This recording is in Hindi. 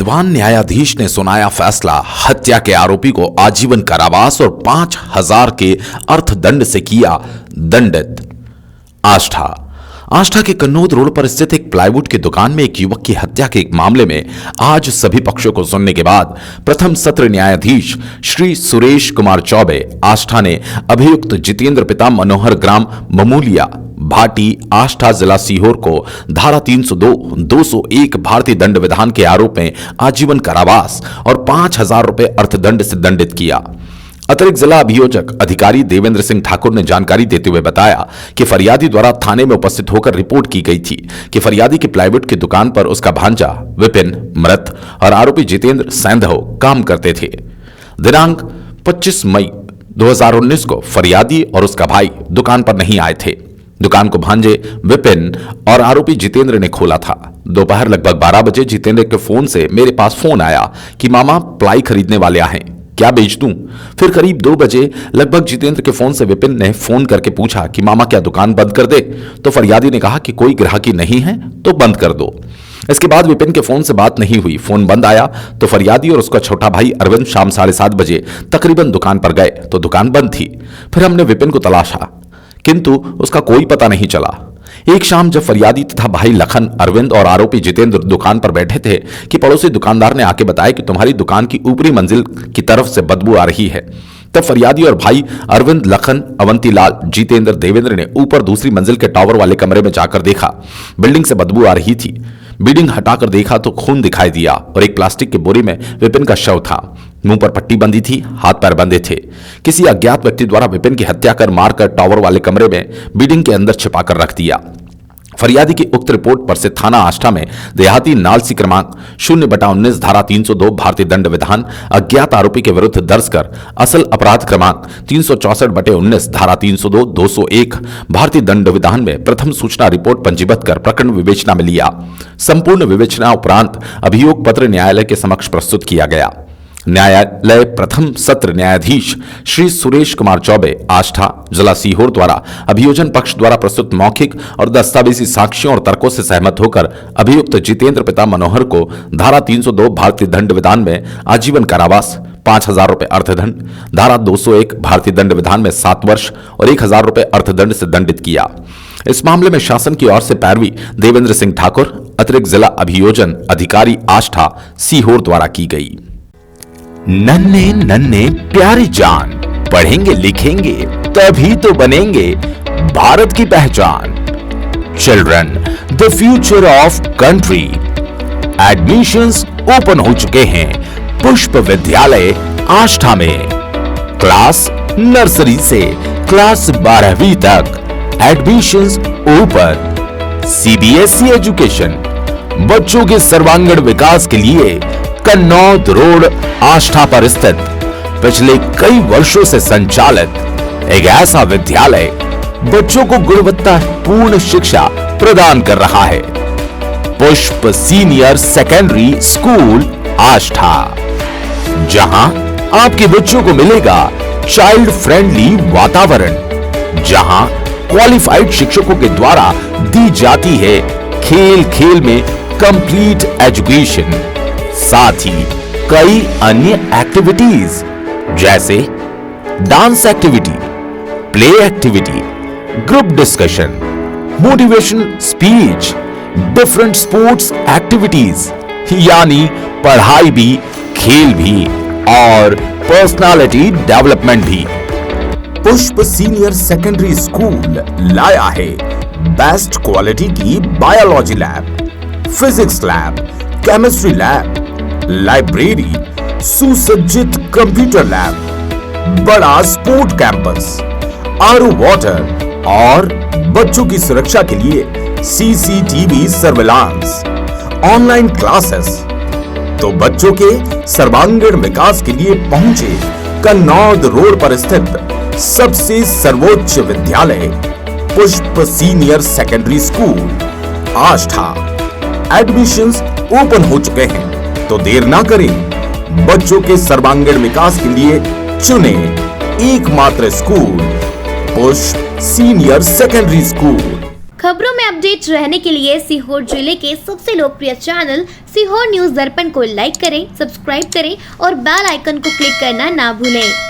नौजवान न्यायाधीश ने सुनाया फैसला। हत्या के आरोपी को आजीवन कारावास और 5,000 के अर्थदंड से किया दंडित। आष्ठा के कन्नौद रोड पर स्थित एक प्लाईवुड की दुकान में एक युवक की हत्या के एक मामले में आज सभी पक्षों को सुनने के बाद प्रथम सत्र न्यायाधीश श्री सुरेश कुमार चौबे आष्ठा ने अभियुक्त जितेंद्र पिता मनोहर ग्राम ममूलिया भाटी आष्ठा जिला सीहोर को धारा 302, 201 भारतीय दंड विधान के आरोप में आजीवन कारावास और 5,000 रुपए अर्थदंड से दंडित किया। अतिरिक्त जिला अभियोजक अधिकारी देवेंद्र सिंह ठाकुर ने जानकारी देते हुए बताया कि फरियादी द्वारा थाने में उपस्थित होकर रिपोर्ट की गई थी कि फरियादी की प्लाईवुड की दुकान पर उसका भांजा विपिन मृत और आरोपी जितेंद्र सैंधव काम करते थे। दिनांक 25 मई 2019 को फरियादी और उसका भाई दुकान पर नहीं आए थे। दुकान को भांजे विपिन और आरोपी जितेंद्र ने खोला था। दोपहर लगभग 12 बजे जितेंद्र के फोन से मेरे पास फोन आया कि मामा प्लाई खरीदने वाले आए, क्या बेच दूं? फिर करीब 2 बजे लगभग जितेंद्र के फोन से विपिन ने फोन करके पूछा कि मामा क्या दुकान बंद कर दे? तो फरियादी ने कहा कि कोई ग्राहकी नहीं है तो बंद कर दो। इसके बाद विपिन के फोन से बात नहीं हुई, फोन बंद आया तो फरियादी और उसका छोटा भाई अरविंद शाम 7:30 बजे तकरीबन दुकान पर गए तो दुकान बंद थी। फिर हमने विपिन को तलाशा किंतु उसका कोई पता नहीं चला। एक शाम जब फरियादी तथा भाई लखन, अरविंद और आरोपी जितेंद्र दुकान पर बैठे थे कि पड़ोसी दुकानदार ने आके बताया कि तुम्हारी दुकान की ऊपरी मंजिल की तरफ से बदबू आ रही है। तब फरियादी और भाई अरविंद, लखन, अवंतीलाल, जितेंद्र, देवेंद्र ने ऊपर दूसरी मंजिल के टावर वाले कमरे में जाकर देखा। बिल्डिंग से बदबू आ रही थी। बिल्डिंग हटाकर देखा तो खून दिखाई दिया और एक प्लास्टिक की बोरी में विपिन का शव था। मुंह पर पट्टी बंधी थी, हाथ पैर बंधे थे। किसी अज्ञात व्यक्ति द्वारा विपिन की हत्या कर मारकर टावर वाले कमरे में बिल्डिंग के अंदर छिपाकर रख दिया। फरियादी की उक्त रिपोर्ट पर से थाना आष्ठा में देहाती नालसी क्रमांक 0/19 धारा 302 भारतीय दंड विधान अज्ञात आरोपी के विरुद्ध दर्ज कर असल अपराध क्रमांक 364/19 धारा 302, 201 भारतीय दंड विधान में प्रथम सूचना रिपोर्ट पंजीबद्ध कर प्रकरण विवेचना में लिया। संपूर्ण विवेचना उपरांत अभियोग पत्र न्यायालय के समक्ष प्रस्तुत किया गया। न्यायालय प्रथम सत्र न्यायाधीश श्री सुरेश कुमार चौबे आष्ठा जिला सीहोर द्वारा अभियोजन पक्ष द्वारा प्रस्तुत मौखिक और दस्तावेजी साक्ष्यों और तर्कों से सहमत होकर अभियुक्त जितेंद्र पिता मनोहर को धारा 302 भारतीय दंड विधान में आजीवन कारावास, 5,000 रुपए अर्थदंड, धारा 201 भारतीय दंड विधान में 7 वर्ष और 1,000 रुपए अर्थदंड से दंडित किया। इस मामले में शासन की ओर से पैरवी देवेंद्र सिंह ठाकुर, अतिरिक्त जिला अभियोजन अधिकारी आष्ठा सीहोर द्वारा की गई। नन्हे नन्हे प्यारे जान, पढ़ेंगे लिखेंगे तभी तो बनेंगे भारत की पहचान। Children the future of country. Admissions open हो चुके हैं पुष्प विद्यालय आष्ठा में। क्लास नर्सरी से क्लास 12वीं तक एडमिशंस ओपन। सीबीएसई एजुकेशन बच्चों के सर्वांगीण विकास के लिए कन्नौद रोड आष्ठा पर स्थित पिछले कई वर्षों से संचालित एक ऐसा विद्यालय बच्चों को गुणवत्तापूर्ण शिक्षा प्रदान कर रहा है। पुष्प सीनियर सेकेंडरी स्कूल आष्ठा, जहां आपके बच्चों को मिलेगा चाइल्ड फ्रेंडली वातावरण, जहां क्वालिफाइड शिक्षकों के द्वारा दी जाती है खेल खेल में कंप्लीट एजुकेशन। साथ ही कई अन्य एक्टिविटीज जैसे dance activity, play activity, group discussion, motivation speech, different sports activities, यानी पढ़ाई भी, खेल भी और पर्सनालिटी डेवलपमेंट भी। पुष्प सीनियर सेकेंडरी स्कूल लाया है बेस्ट क्वालिटी की biology lab, physics lab, chemistry lab, library, सुसज्जित कंप्यूटर लैब, बड़ा स्पोर्ट कैंपस, आरओ वाटर और बच्चों की सुरक्षा के लिए सीसीटीवी सर्विलांस, ऑनलाइन क्लासेस। तो बच्चों के सर्वांगीण विकास के लिए पहुंचे कन्नौद रोड पर स्थित सबसे सर्वोच्च विद्यालय पुष्प senior secondary school Ashta. Admissions open हो चुके हैं, तो देर ना करें। बच्चों के सर्वांगीण विकास के लिए चुने एकमात्र स्कूल पुष्प सीनियर सेकेंडरी स्कूल। खबरों में अपडेट रहने के लिए सीहोर जिले के सबसे लोकप्रिय चैनल सीहोर न्यूज दर्पण को लाइक करें, सब्सक्राइब करें और बेल आइकन को क्लिक करना ना भूलें।